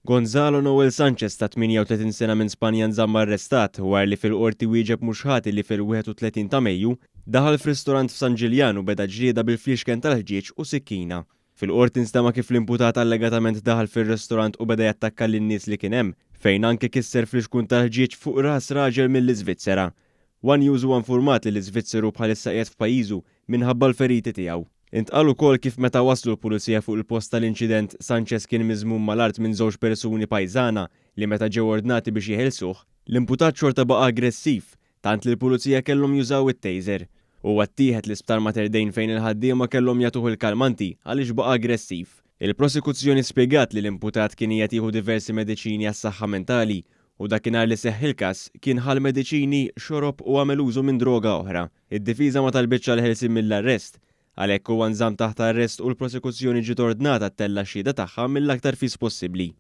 Gonzalo Noel Sanchez ta' 38 sena minn Spanja nżamm arrestat wara li fil-qorti wieġeb mhux ħati li fil-31 ta' Mejju daħal f'ristorant f'San Ġiljan u beda ġlieda bil-fliexken tal-ħġieġ u sikkina. Fil-qorti nstema kif l-imputat allegatament daħal fir-ristorant u beda jattakka lin-nies li kien hemm fejn anke kisser fliexkun tal-ħġieġ fuq ras raġel mill-Iżvizzera. One News huwa infurmat li l-Iżvizzeru bħalissa qiegħed f'pajjiżu minħabba l-feriti tiegħu. Intqal ukoll kif meta waslu l-pulizija fuq il-post tal-inċident Sanchez kien miżmum mal-art minn żewġ persuni pajżana li meta ġew ordnati biex jeħilsuh, l-imputat xorta baqa' aggressiv tant li l-pulizija kellhom jużaw it-taser. Huwa ttieħed l-isptar Mater Dei fejn il-ħaddiema kellhom jagħtuh il-kalmanti għaliex baqa' aggressiv. Il-prosekuzzjoni spjegat li l-imputat kien qiegħed jieħu diversi mediċini għas-saħħa mentali u dakinhar li seħħ il-każ kien ħal mediċini, xorob u għamel użu minn droga oħra. Id-difiża ma talbitx għal-ħelsien mill-arrest għalhekk huwa nżamm taħt arrest u l-prosekuzzjoni ġiet ordnata ttella x-xhieda tagħha mill-aktar fis possibbli.